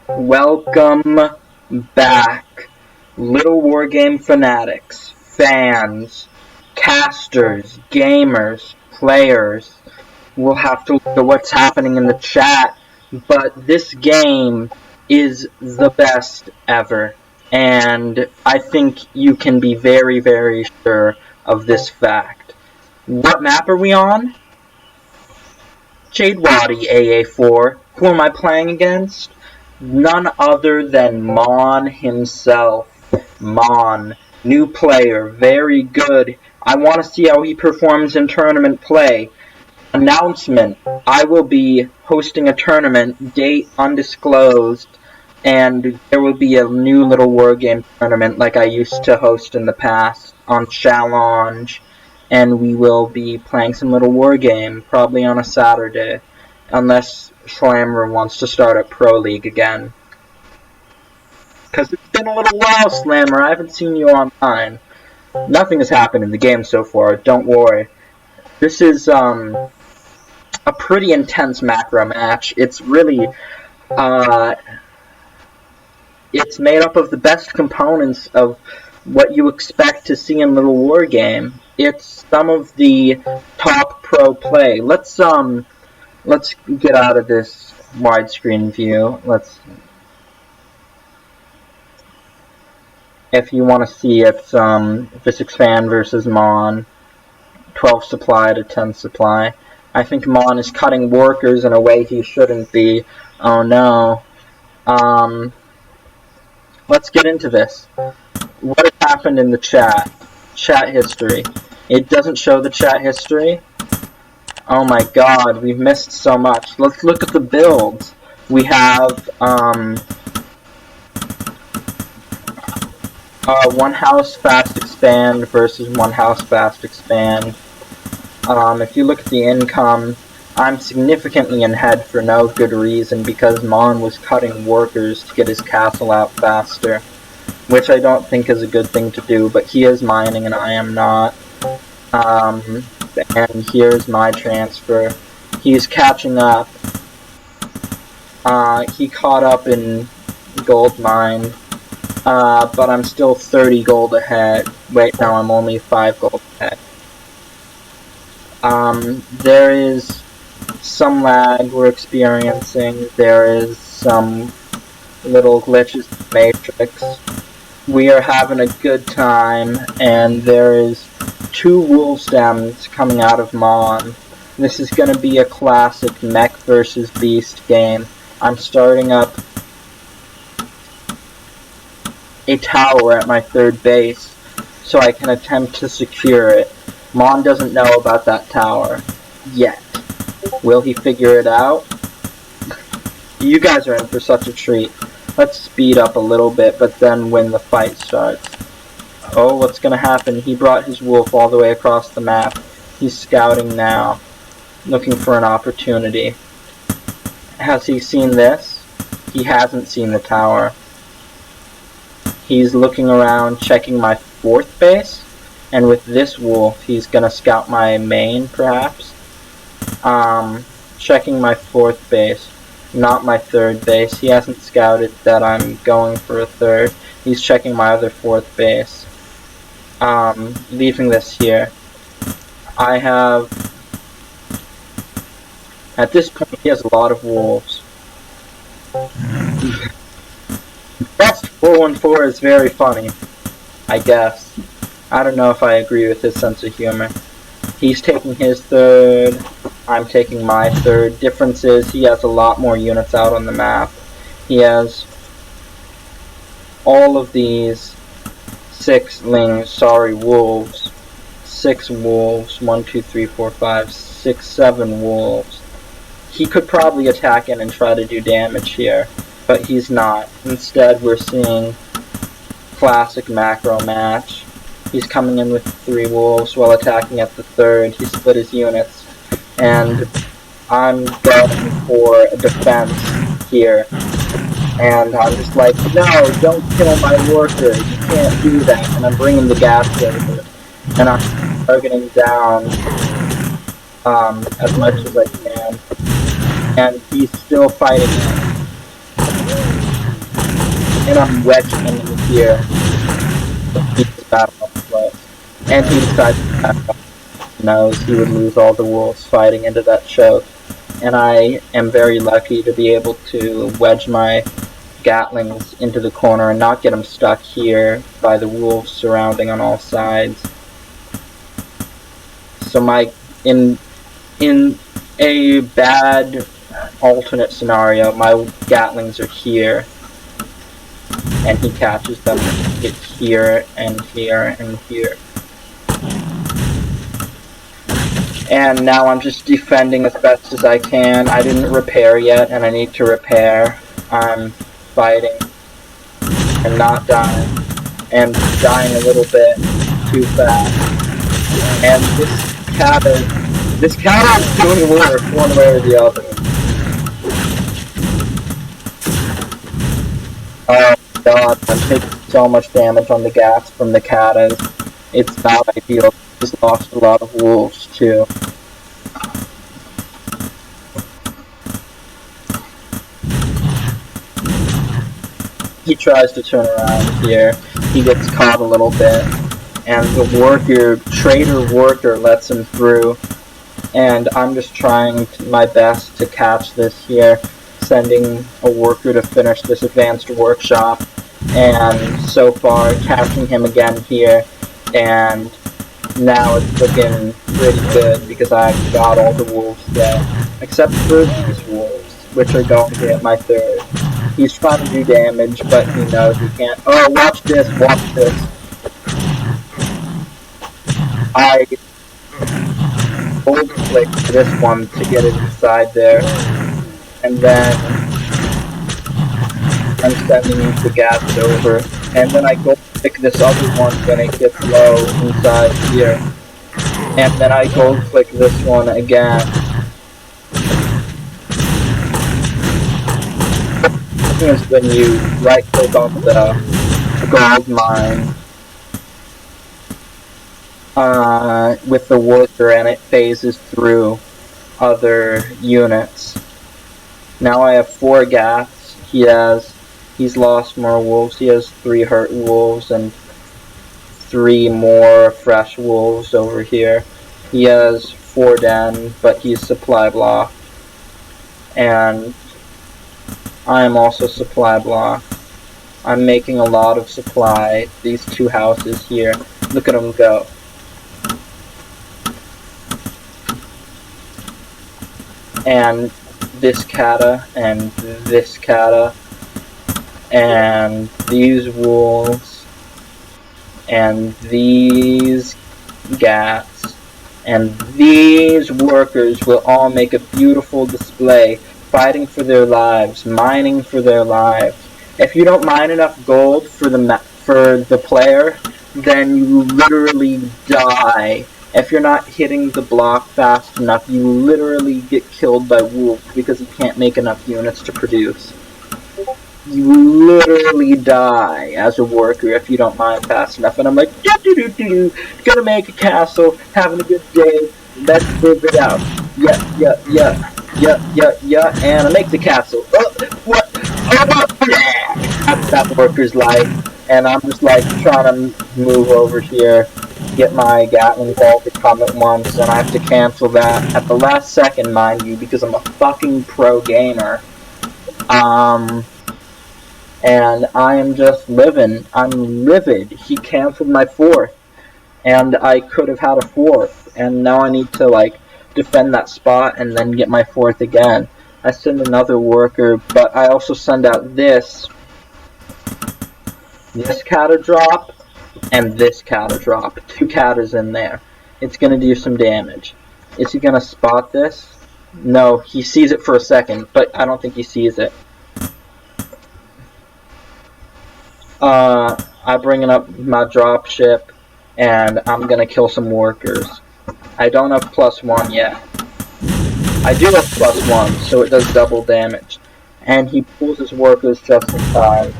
Welcome back, Littlewargame fanatics, fans, casters, gamers, players. We'll have to look at what's happening in the chat, but this game is the best ever, and I think you can be very, very sure of this fact. What map are we on? Jadewadi AA4. Who am I playing against? None other than Mon himself. Mon, new player, very good. I want to see how he performs in tournament play. Announcement, I will be hosting a tournament, date undisclosed, and there will be a new Littlewargame tournament like I used to host in the past on Challenge, and we will be playing some Littlewargame, probably on a Saturday, unless Slammer wants to start a Pro League again. Because it's been a little while, Slammer, I haven't seen you online. Nothing has happened in the game so far, don't worry. This is, a pretty intense macro match. It's really, it's made up of the best components of what you expect to see in Littlewargame. It's some of the top pro play. Let's get out of this widescreen view. If you want to see, it's Visixfan versus Mon, 12 supply to 10 supply. I think Mon is cutting workers in a way he shouldn't be. Oh no. Let's get into this. What has happened in the chat? Chat history. It doesn't show the chat history? Oh my god, we've missed so much. Let's look at the builds. We have, one house fast expand versus one house fast expand. If you look at the income, I'm significantly in head for no good reason because Mon was cutting workers to get his castle out faster, which I don't think is a good thing to do, but he is mining and I am not. And here's my transfer. He's catching up. He caught up in gold mine, but I'm still 30 gold ahead. Wait, no, I'm only 5 gold ahead. There is some lag we're experiencing. There is some little glitches in the matrix. We are having a good time, and there is 2 wolf stems coming out of Mon. This is going to be a classic mech versus beast game. I'm starting up a tower at my 3rd base so I can attempt to secure it. Mon doesn't know about that tower yet. Will he figure it out? You guys are in for such a treat. Let's speed up a little bit, but then when the fight starts. Oh, what's gonna happen? He brought his wolf all the way across the map. He's scouting now, looking for an opportunity. Has he seen this? He hasn't seen the tower. He's looking around, checking my 4th base, and with this wolf, he's gonna scout my main, perhaps. Checking my 4th base, not my 3rd base. He hasn't scouted that I'm going for a 3rd. He's checking my other 4th base. Leaving this here. I have... At this point, he has a lot of wolves. Best 414 is very funny, I guess. I don't know if I agree with his sense of humor. He's taking his 3rd, I'm taking my 3rd. Difference is he has a lot more units out on the map. He has all of these 6 wolves. 6 wolves. 1, 2, 3, 4, 5, 6, 7 wolves. He could probably attack in and try to do damage here, but he's not. Instead, we're seeing classic macro match. He's coming in with 3 wolves while attacking at the 3rd. He split his units, and I'm going for a defense here. And I'm just like, no, don't kill my worker. You can't do that. And I'm bringing the gas over. And I'm targeting down as much as I can. And he's still fighting me. And I'm wedging him in here. He's back up close. And he decides to back up. He knows he would lose all the wolves fighting into that choke. And I am very lucky to be able to wedge my Gatlings into the corner and not get them stuck here by the wolves surrounding on all sides. So in a bad alternate scenario, my Gatlings are here, and he catches them here and here and here. And now I'm just defending as best as I can. I didn't repair yet, and I need to repair. I'm fighting and not dying, and dying a little bit too fast. And this cat is doing work one way or the other. Oh god, I'm taking so much damage on the gas from the katas. It's not ideal. Just lost a lot of wolves too. He tries to turn around here. He gets caught a little bit, and the traitor worker lets him through. And I'm just trying my best to catch this here, sending a worker to finish this advanced workshop. And so far, catching him again here, and now it's looking pretty good because I've got all the wolves there, except for these wolves, which are going to hit my third. He's trying to do damage, but he knows he can't. Oh, watch this, watch this. I hold-click this one to get it inside there, and then I'm sending the gas over, and then I gold-click this other one when it gets low inside here, and then I gold-click this one again. Is when you right-click on the gold mine with the worker, and it phases through other units. Now I have 4 gas. He's lost more wolves. He has 3 hurt wolves and 3 more fresh wolves over here. He has 4 den, but he's supply block. And I am also supply block. I'm making a lot of supply. These 2 houses here. Look at them go. And this kata, and this kata, and these wolves, and these gats, and these workers will all make a beautiful display, fighting for their lives, mining for their lives. If you don't mine enough gold for the player, then you literally die. If you're not hitting the block fast enough, you literally get killed by wolves because you can't make enough units to produce. You literally die as a worker if you don't mine fast enough. And I'm like, do-do-do-do-do, gonna make a castle, having a good day, let's live it out. Yeah, and I make the castle. What? That's that worker's life. And I'm just like trying to move over here, get my Gatling ball to come at once, and I have to cancel that at the last second, mind you, because I'm a fucking pro gamer. And I am just living. I'm livid. He canceled my 4th, and I could have had a 4th, and now I need to like defend that spot and then get my 4th again. I send another worker, but I also send out this kata drop, and this kata drop. 2 katas in there. It's gonna do some damage. Is he gonna spot this? No, he sees it for a second, but I don't think he sees it. I'm bringing up my dropship, and I'm gonna kill some workers. I don't have +1 yet. I do have +1, so it does double damage. and he pulls his workers just in time.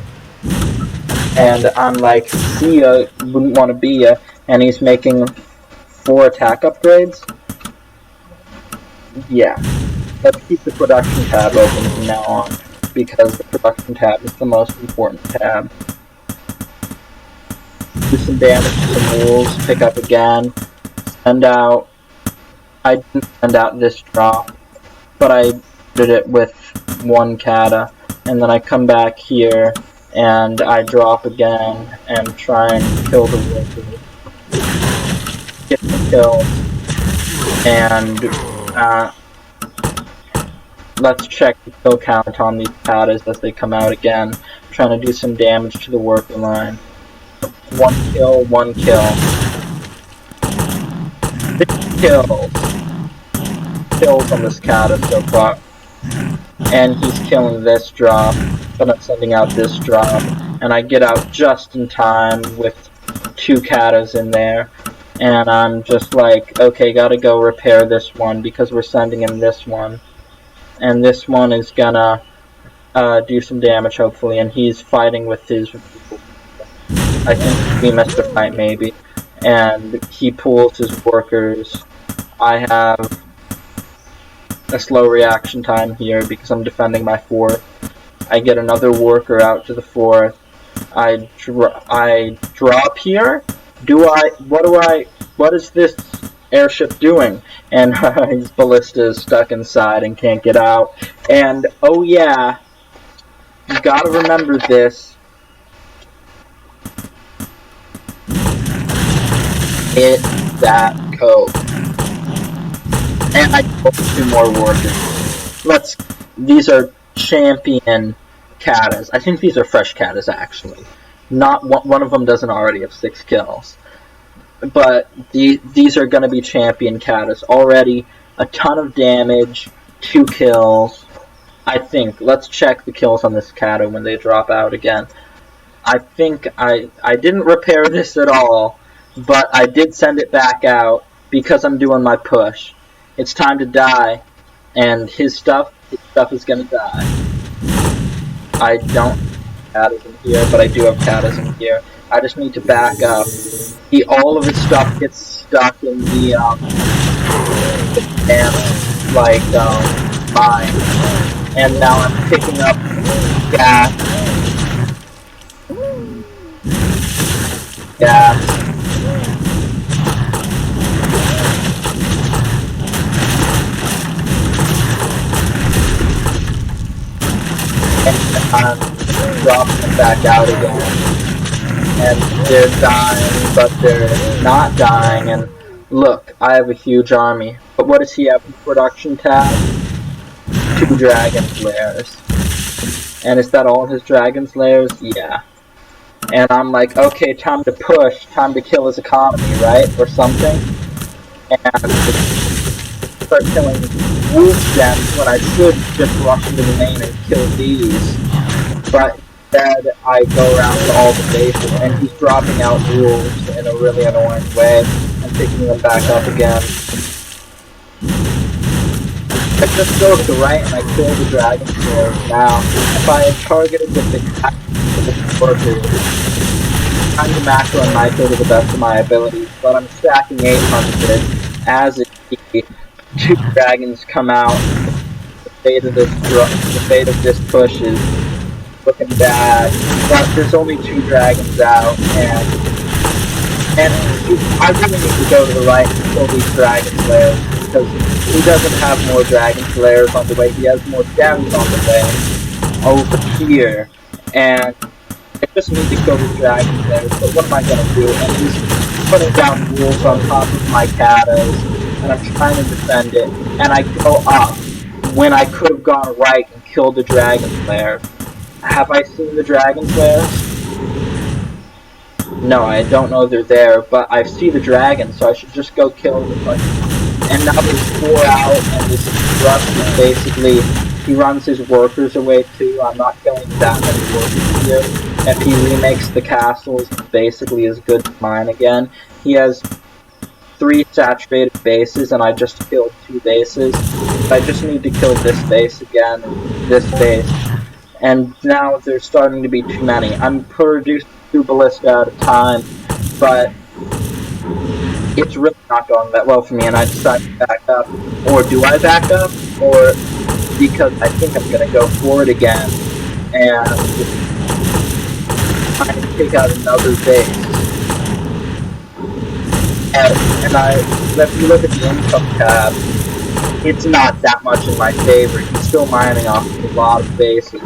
And I'm like, see ya, wouldn't want to be ya. And he's making 4 attack upgrades. Yeah. Let's keep the production tab open from now on, because the production tab is the most important tab. Do some damage to some rules, pick up again, send out. I didn't send out this drop, but I did it with 1 kata, and then I come back here and I drop again and try and kill the worker. Get the kill, and let's check the kill count on these katas as they come out again, trying to do some damage to the worker line. 1 kill, 1 kill. 6 kills. Kills on this kata so far. And he's killing this drop, but I'm sending out this drop. And I get out just in time with 2 katas in there. And I'm just like, okay, gotta go repair this one because we're sending him this one. And this one is gonna do some damage, hopefully, and he's fighting with his... I think we missed the fight, maybe. And he pulls his workers. I have a slow reaction time here because I'm defending my 4th. I get another worker out to the 4th. I drop here? What is this airship doing? And his ballista is stuck inside and can't get out. And, oh yeah, you gotta remember this. Hit that code. And I pulled 2 more workers. These are champion katas. I think these are fresh katas, actually. Not one of them doesn't already have 6 kills. But these are going to be champion katas. Already a ton of damage, 2 kills. I think. Let's check the kills on this kata when they drop out again. I think I didn't repair this at all, but I did send it back out because I'm doing my push. It's time to die, and his stuff is going to die. I don't have katas in here, but I do have katas in here. I just need to back up. All of his stuff gets stuck in the mine. And now I'm picking up gas. And I'm dropping them back out again. And they're dying, but they're not dying, and look, I have a huge army. But what does he have in production tab? 2 dragon slayers. And is that all his dragon slayers? Yeah. And I'm like, okay, time to push, time to kill his economy, right? Or something. And start killing wolf gems when I should just rush into the main and kill these. But instead, I go around to all the bases, and he's dropping out rules in a really annoying way, and picking them back up again. I just go to the right, and I kill the dragon slayer. Now, if I had targeted with the workers, I'm the macro and micro to the best of my abilities, but I'm stacking 800 as the 2 dragons come out. The fate of this push is looking bad, but there's only 2 dragons out, and I really need to go to the right and kill these dragon slayers, because he doesn't have more dragon slayers on the way, he has more gems on the way over here, and I just need to kill the dragon slayers, but what am I going to do? And he's putting down rules on top of my katas, and I'm trying to defend it, and I go up when I could have gone right and killed the dragon slayers. Have I seen the dragon slayers? No, I don't know they're there, but I see the dragon, so I should just go kill them. And now there's 4 out, and this Rust is basically, he runs his workers away too. I'm not killing that many workers here. If he remakes the castles, basically as good as mine again. He has 3 saturated bases, and I just killed 2 bases. I just need to kill this base again, this base. and now there's starting to be too many. I'm producing 2 ballista at a time, but it's really not going that well for me, and I decided to back up. Or do I back up? Or because I think I'm going to go for it again and try and take out another base. And if you look at the income tab, it's not that much in my favor. He's still mining off a lot of bases.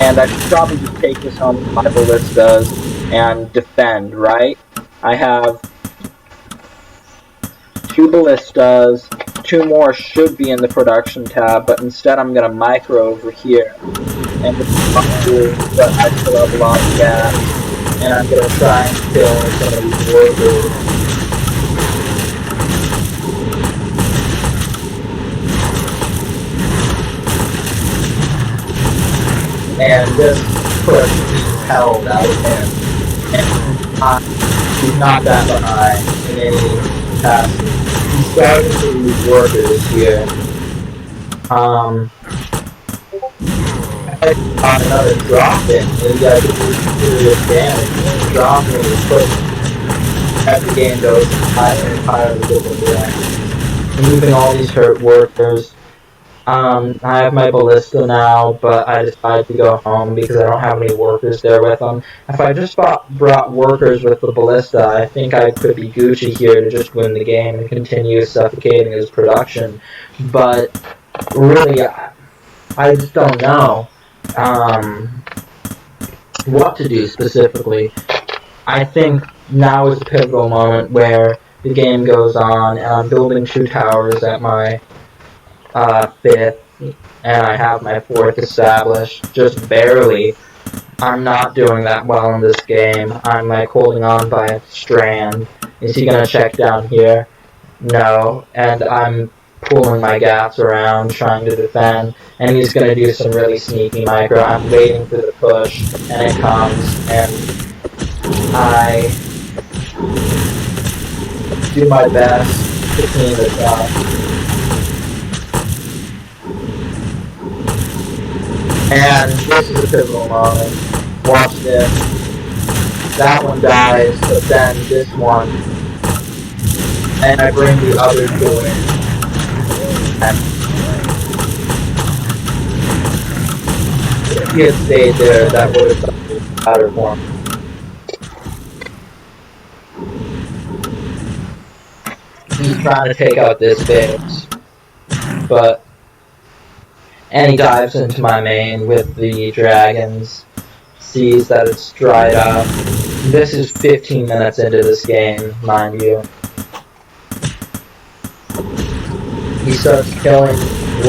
And I should probably just take this home with my ballistas and defend, right? I have 2 ballistas, 2 more should be in the production tab, but instead I'm going to micro over here. And this is probably, but I still have a lot of gas, and I'm going to try and kill some of these workers. And this push is held out of him. And he's not that behind in any capacity. He's starting to lose workers here. On another drop in, and you guys do serious damage. Dropping is pushing. As the game goes higher and higher the different directions. Removing all these hurt workers. I have my ballista now, but I decided to go home because I don't have any workers there with them. If I just brought workers with the ballista, I think I could be Gucci here to just win the game and continue suffocating his production. But really, I just don't know what to do specifically. I think now is a pivotal moment where the game goes on, and I'm building 2 towers at my 5th, and I have my 4th established, just barely. I'm not doing that well in this game. I'm like holding on by a strand. Is he gonna check down here? No. And I'm pulling my gaps around, trying to defend, and he's gonna do some really sneaky micro. I'm waiting for the push, and it comes, and I do my best to clean this up. And this is a pivotal moment. Watch this. That one dies, but then this one. And I bring the other 2 in. And if he had stayed there, that would have been better for him. He's trying to take out this base. But and he dives into my main with the dragons, sees that it's dried up. This is 15 minutes into this game, mind you. He starts killing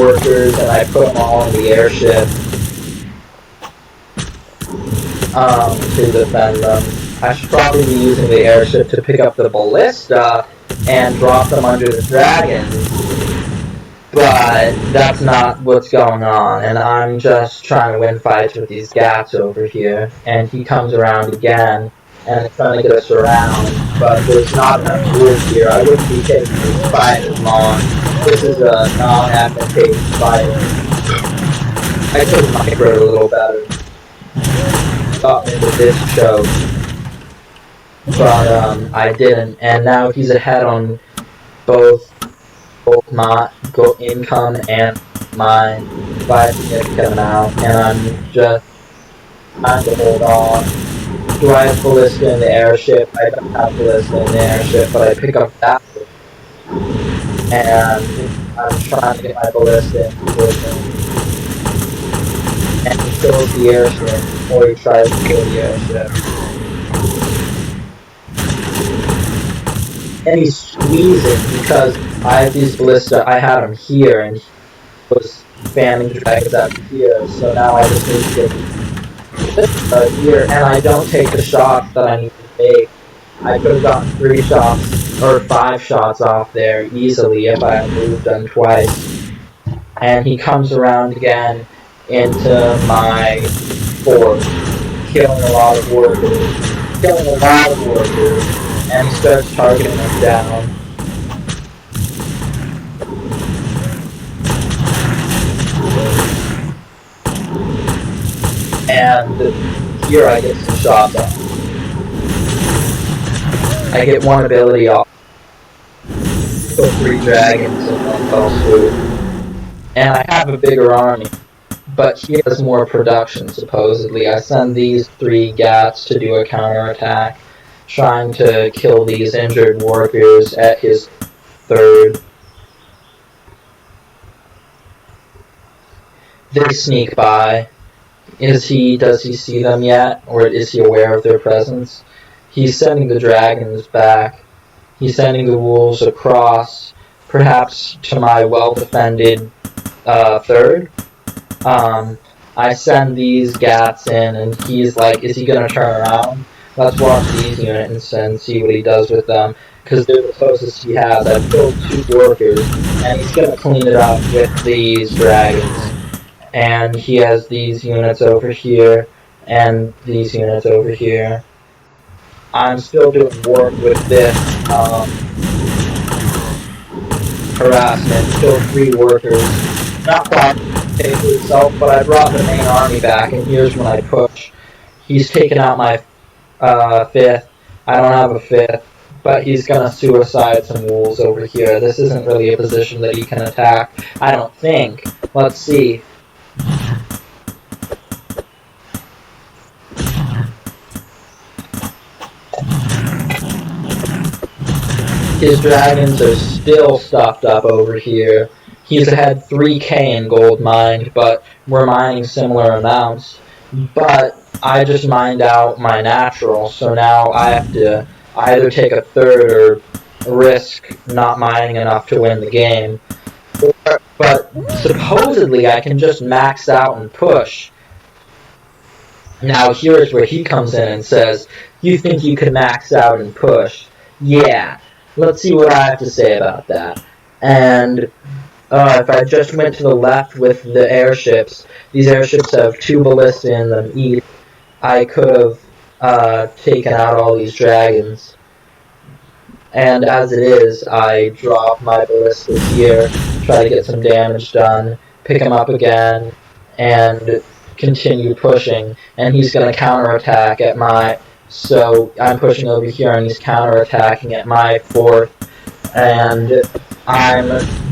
workers, and I put them all in the airship to defend them. I should probably be using the airship to pick up the ballista and drop them under the dragons. But that's not what's going on, and I'm just trying to win fights with these gats over here. And he comes around again, and it's trying to get us around, but there's not enough wood here. I wouldn't be taking this fight as long. This is a non-advantageous fight. I could have microed a little better. Got into this choke. But I didn't, and now he's ahead on both my income and mine by a significant amount, and I'm just trying to hold on. Do I have ballista in the airship? I don't have ballista in the airship, but I pick up that one. And I'm trying to get my ballista in position. And he kills the airship, or he tries to kill the airship. And he's squeezing because I have these ballista. I had him here, and he was spamming dragons out here. So now I just need to get ballista here, and I don't take the shots that I need to take. I could have gotten 3 shots or 5 shots off there easily if I had moved them twice. And he comes around again into my fort, killing a lot of workers. And he starts targeting them down. and here I get some shots off. I get one ability off. Kill 3 dragons in one fell swoop. And I have a bigger army, but he has more production, supposedly. I send these 3 gats to do a counterattack, trying to kill these injured workers at his 3rd. They sneak by. Does he see them yet, or is he aware of their presence? He's sending the dragons back. He's sending the wolves across, perhaps to my well-defended 3rd. I send these gats in, and he's like, is he going to turn around? Let's watch these units and see what he does with them, because they're the closest he has. I've killed 2 workers, and he's going to clean it up with these dragons. And he has these units over here, and these units over here. I'm still doing work with this harassment. Killed 3 workers. Not quite take for itself, but I brought the main army back, and here's when I push. He's taken out my 5th. I don't have a 5th, but he's gonna suicide some wolves over here. This isn't really a position that he can attack, I don't think. Let's see. His dragons are still stuffed up over here. He's had 3k in gold mined, but we're mining similar amounts. But I just mined out my natural, so now I have to either take a 3rd or risk not mining enough to win the game. But supposedly I can just max out and push. Now here's where he comes in and says, you think you can max out and push? Yeah. Let's see what I have to say about that. And if I just went to the left with the airships, these airships have 2 ballistas in them each. I could have taken out all these dragons. And as it is, I drop my ballistas here, try to get some damage done, pick him up again, and continue pushing. And he's going to counterattack at my... So I'm pushing over here and he's counterattacking at my 4th, and I'm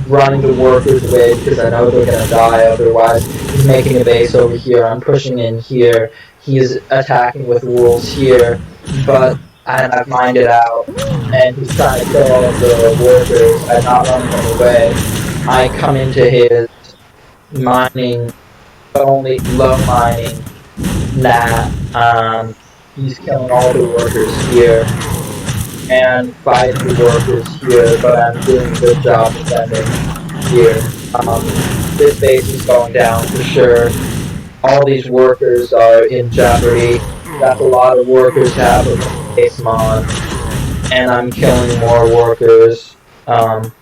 running the workers away because I know they're going to die otherwise. He's making a base over here, I'm pushing in here, he's attacking with wolves here, but I've mined it out, and he's trying to kill all of the workers. I'm not running them away. I come into his mining, only low mining, he's killing all the workers here, and fighting the workers here, but I'm doing a good job defending here. This base is going down for sure. All these workers are in jeopardy. That's a lot of workers to have a base mon, and I'm killing more workers. And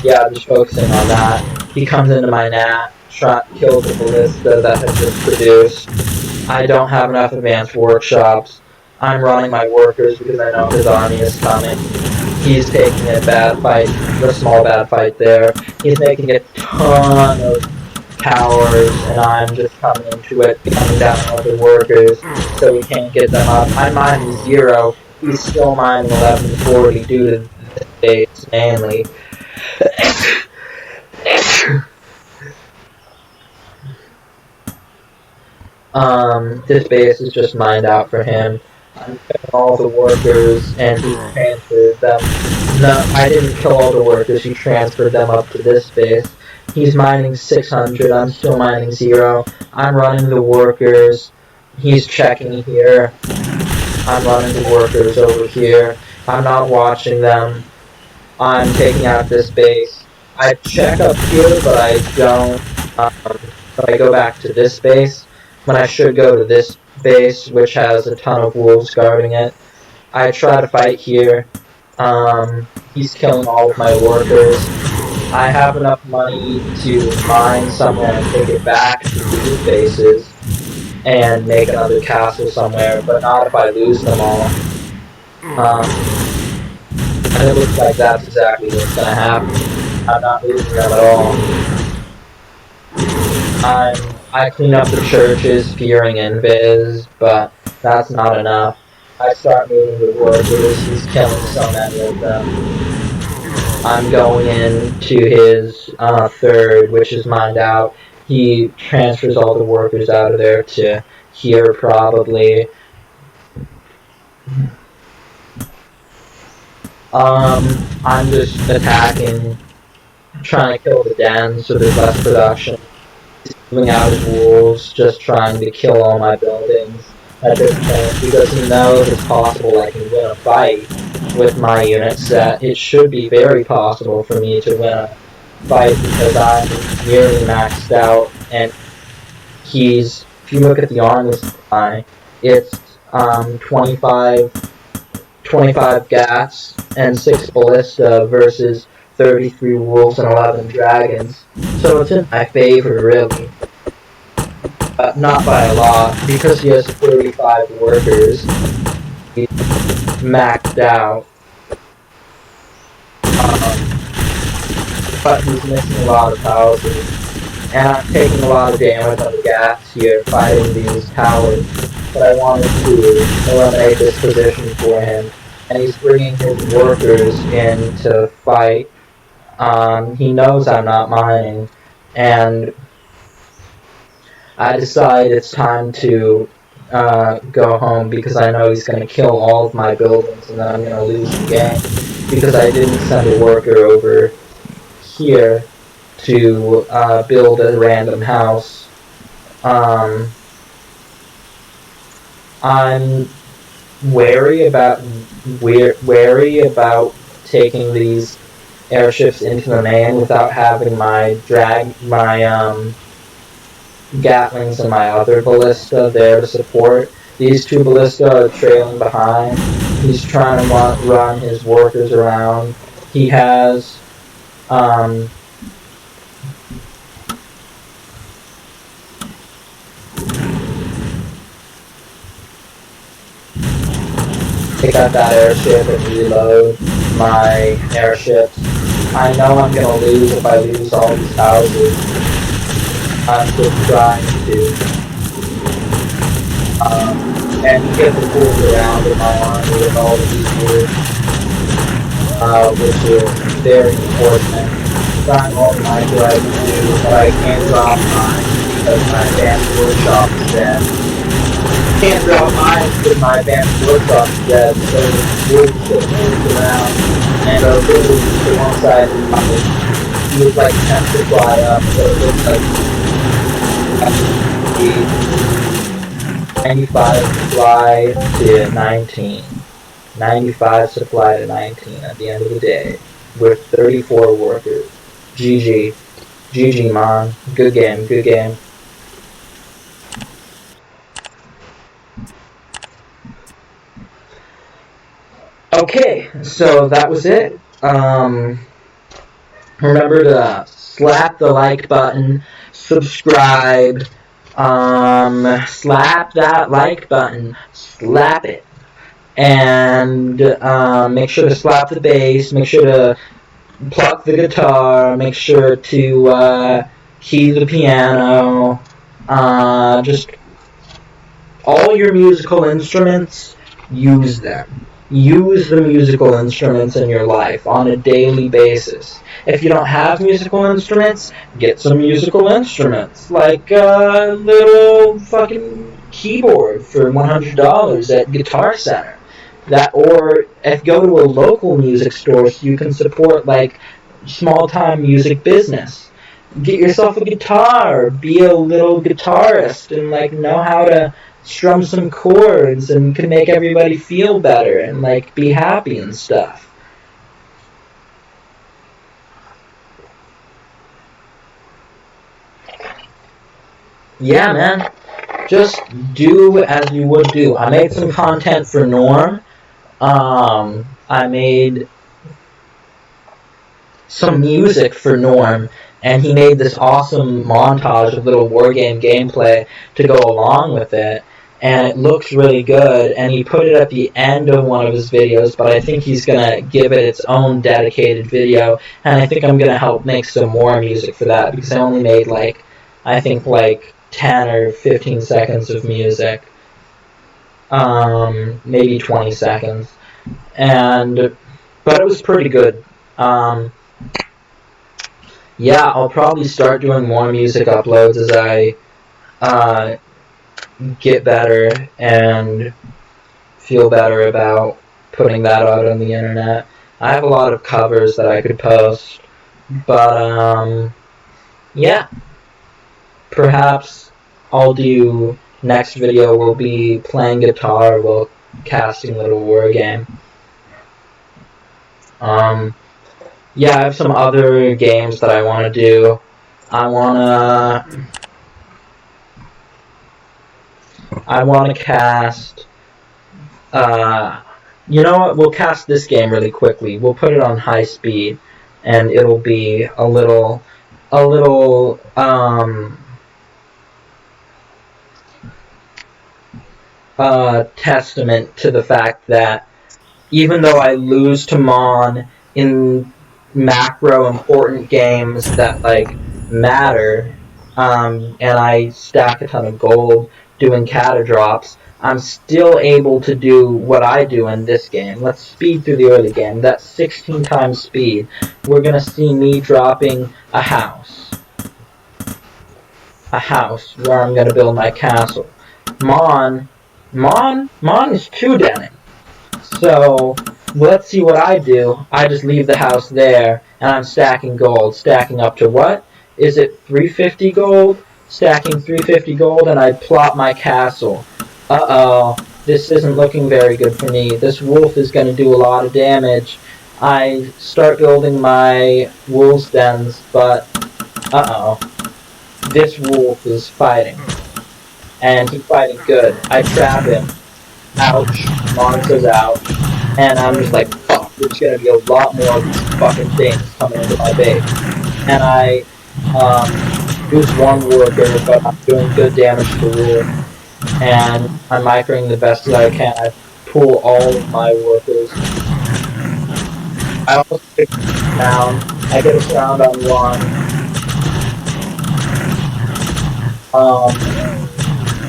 yeah, just focusing on that. He comes into my nat, kills the ballista that has just produced. I don't have enough advanced workshops. I'm running my workers because I know his army is coming. He's taking a bad fight, a small bad fight there. He's making a ton of towers, and I'm just coming into it, coming down on the workers, so we can't get them up. I'm mining 0. He's still mining 1140 due to this base mainly. This base is just mined out for him. I'm killing all the workers, and he transferred them. No, I didn't kill all the workers, he transferred them up to this base. He's mining 600, I'm still mining 0. I'm running the workers. He's checking here. I'm running the workers over here. I'm not watching them. I'm taking out this base. I check up here, but I don't. So I go back to this base, when I should go to this base, which has a ton of wolves guarding it. I try to fight here. He's killing all of my workers. I have enough money to mine somewhere and take it back to these bases and make another castle somewhere, but not if I lose them all. And it looks like that's exactly what's going to happen. I'm not losing them at all. I clean up the churches fearing invis, but that's not enough. I start moving the workers, he's killing so many of them. I'm going into his third, which is mined out. He transfers all the workers out of there to here probably. I'm just attacking, trying to kill the den so there's less production. Moving out his wolves, just trying to kill all my buildings at this point because he knows it's possible I can win a fight with my unit set. It should be very possible for me to win a fight because I'm nearly maxed out and he's, if you look at the army supply, it's 25 Gats and 6 Ballista versus 33 Wolves and 11 Dragons. So it's in my favor, really. Not by a lot, because he has 35 workers. He's maxed out. But he's missing a lot of houses. And I'm taking a lot of damage on the Gats here fighting these towers. But I wanted to eliminate this position for him. And he's bringing his workers in to fight. He knows I'm not mining. And I decide it's time to go home because I know he's going to kill all of my buildings and then I'm going to lose the game because I didn't send a worker over here to build a random house. I'm wary about taking these airships into the main without having my Gatlings and my other ballista there to support. These 2 ballista are trailing behind. He's trying to run his workers around. He has pick up that airship and reload my airships. I know I'm gonna lose if I lose all these houses. I'm just trying to and get the tools around in my army with all of these moves, which is very important. Trying all the mines that I can do, but I can't drop mines because my advanced workshop is dead. Can't drop mines because my advanced workshop is dead, so the wolves get moved around and our buildings to one side of the mine. He was like 10 to fly up, so it looks like 95 supply to 19. 95 supply to 19 at the end of the day with 34 workers. GG. GG, Mon. Good game, good game. Okay, so that was it. Remember to slap the like button, subscribe, slap that like button, slap it, and make sure to slap the bass, make sure to pluck the guitar, make sure to key the piano, just all your musical instruments, use them. Use the musical instruments in your life on a daily basis. If you don't have musical instruments, get some musical instruments, like a little fucking keyboard for $100 at Guitar Center. Or if you go to a local music store so you can support like small-time music business. Get yourself a guitar, be a little guitarist, and like know how to strum some chords and can make everybody feel better and like be happy and stuff. Yeah, man. Just do as you would do. I made some content for Norm. I made some music for Norm, and he made this awesome montage of Littlewargame gameplay to go along with it. and it looks really good, and he put it at the end of one of his videos, but I think he's going to give it its own dedicated video, and I think I'm going to help make some more music for that, because I only made I think 10 or 15 seconds of music, maybe 20 seconds, but it was pretty good. Yeah, I'll probably start doing more music uploads as I get better and feel better about putting that out on the internet. I have a lot of covers that I could post, but yeah, perhaps I'll do next video will be playing guitar while casting Littlewargame. Yeah, I have some other games that I want to do. I want to cast. You know what? We'll cast this game really quickly. We'll put it on high speed, and it'll be a little testament to the fact that even though I lose to Mon in macro important games that matter, and I stack a ton of gold doing cata drops, I'm still able to do what I do in this game. Let's speed through the early game. That's 16 times speed. We're gonna see me dropping a house where I'm gonna build my castle. Mon is 2-denning. So let's see what I do. I just leave the house there, and I'm stacking gold. Stacking up to what? Is it 350 gold? Stacking 350 gold, and I plot my castle. Uh-oh, this isn't looking very good for me. This wolf is going to do a lot of damage. I start building my wolf's dens, but uh-oh. This wolf is fighting. And he's fighting good. I trap him. Ouch. Monster's out. And I'm just like, fuck, there's gonna be a lot more of these fucking things coming into my base. And I lose one worker, but I'm doing good damage to the wolf. And I'm microing the best that I can. I pull all of my workers. I almost get down. I get a surround on one.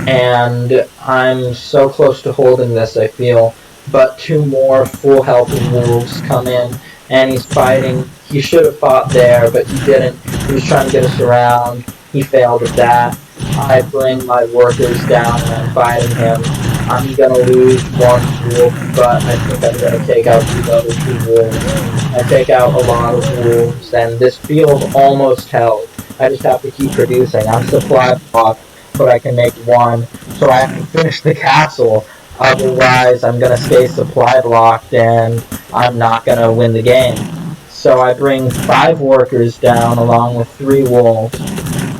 And I'm so close to holding this, I feel. But 2 more full health wolves come in, and he's fighting. He should have fought there, but he didn't. He was trying to get us around. He failed at that. I bring my workers down, and I'm fighting him. I'm gonna lose 1 wolf, but I think I'm gonna take out these other 2 wolves. I take out a lot of wolves, and this field almost held. I just have to keep producing. I'm supply blocked, but I can make 1, so I have to finish the castle. Otherwise, I'm going to stay supply blocked, and I'm not going to win the game. So I bring 5 workers down along with 3 wolves,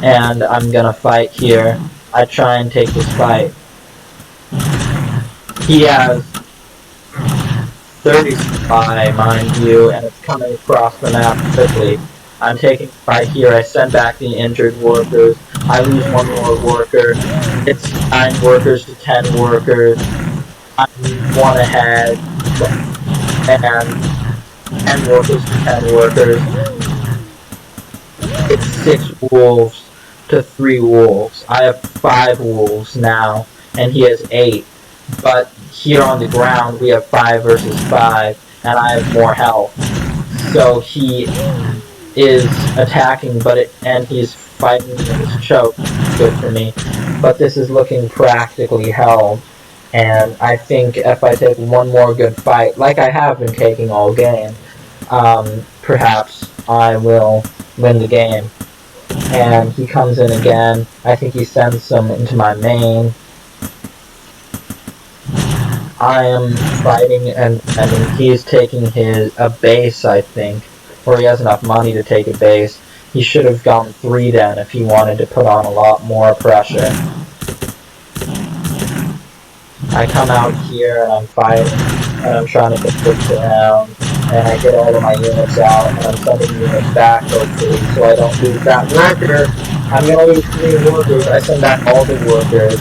and I'm going to fight here. I try and take this fight. He has 30 supply, mind you, and it's coming across the map quickly. I'm taking the fight here. I send back the injured workers. I lose 1 more worker. It's 9 workers to 10 workers. I'm 1 ahead. And 10 workers to 10 workers. It's 6 wolves to 3 wolves. I have 5 wolves now, and he has 8. But here on the ground, we have 5 versus 5, and I have more health. So he is attacking, and he's fighting with his choke. Good for me. But this is looking practically held. And I think if I take 1 more good fight, like I have been taking all game, perhaps I will win the game. And he comes in again. I think he sends some into my main. I am fighting, and he's taking a base, I think. Or he has enough money to take a base. He should have gone 3 then if he wanted to put on a lot more pressure. I come out here and I'm fighting, and I'm trying to get pushed around, and I get all of my units out, and I'm sending units back hopefully so I don't lose that worker. I'm gonna lose 3 workers. I send back all the workers,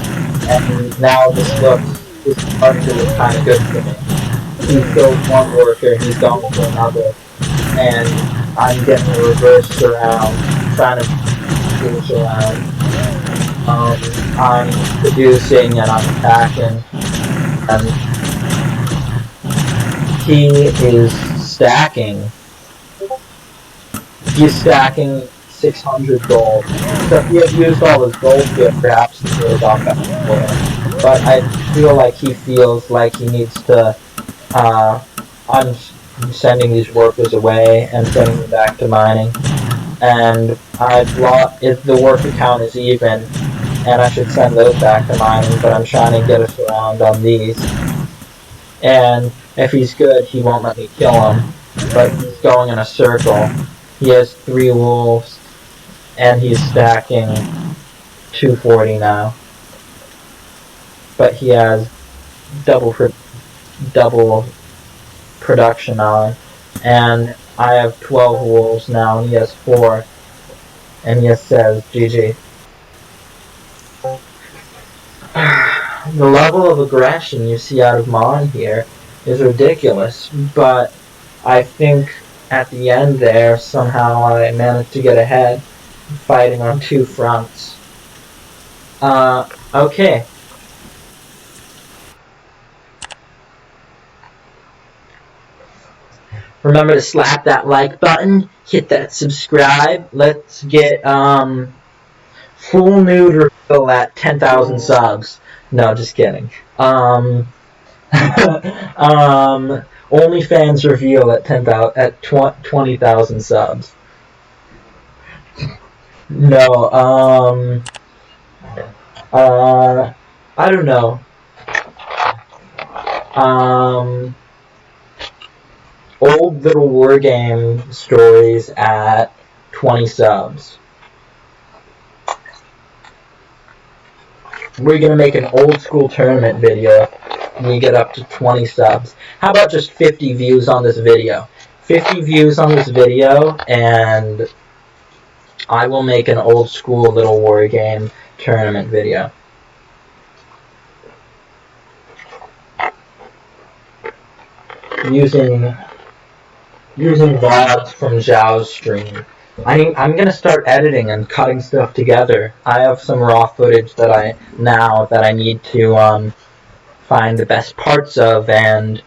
and now this is starting to look kind of good for me. He killed one worker, he's going for another, and I'm getting a reverse surround, trying to finish around. I'm producing and I'm attacking, and he is stacking. He's stacking 600 gold. So if he had used all his gold here, perhaps he would have gone back for him. But I feel like he feels like he needs to. I'm sending these workers away and sending them back to mining. And I've lost. If the worker count is even, and I should send those back to mining, but I'm trying to get a surround on these. And if he's good, he won't let me kill him. But he's going in a circle. He has 3 wolves, and he's stacking 240 now. But he has double production on, and I have 12 wolves now, and he has 4. And he says, GG. The level of aggression you see out of Mon here is ridiculous, but I think at the end there, somehow I managed to get ahead, fighting on 2 fronts. Okay. Remember to slap that like button, hit that subscribe. Let's get, full nude reveal at 10,000 subs. No, just kidding. OnlyFans reveal at 20,000 subs. No, I don't know. Old Littlewargame stories at 20 subs. We're gonna make an old school tournament video when we get up to 20 subs. How about just 50 views on this video? 50 views on this video, and I will make an old school Littlewargame tournament video. Using VODs from Zhao's stream. I'm gonna start editing and cutting stuff together. I have some raw footage that I need to find the best parts of and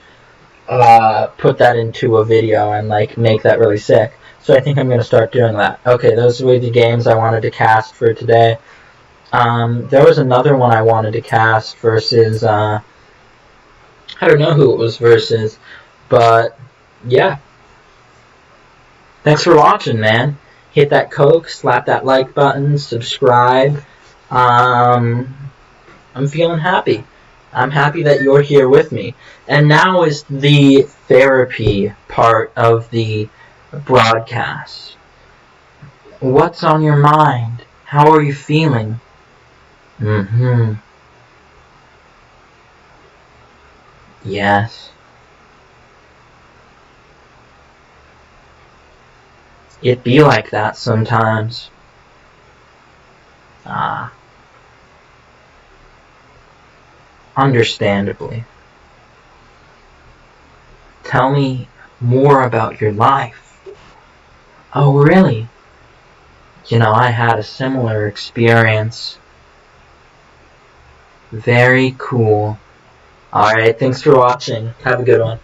put that into a video and like make that really sick. So I think I'm gonna start doing that. Okay, those were the games I wanted to cast for today. There was another one I wanted to cast versus I don't know who it was versus, but yeah. Thanks for watching, man. Hit that coke, slap that like button, subscribe. I'm feeling happy. I'm happy that you're here with me. And now is the therapy part of the broadcast. What's on your mind? How are you feeling? Yes. It be like that sometimes. Understandably. Tell me more about your life. Oh, really? You know, I had a similar experience. Very cool. Alright, thanks for watching. Have a good one.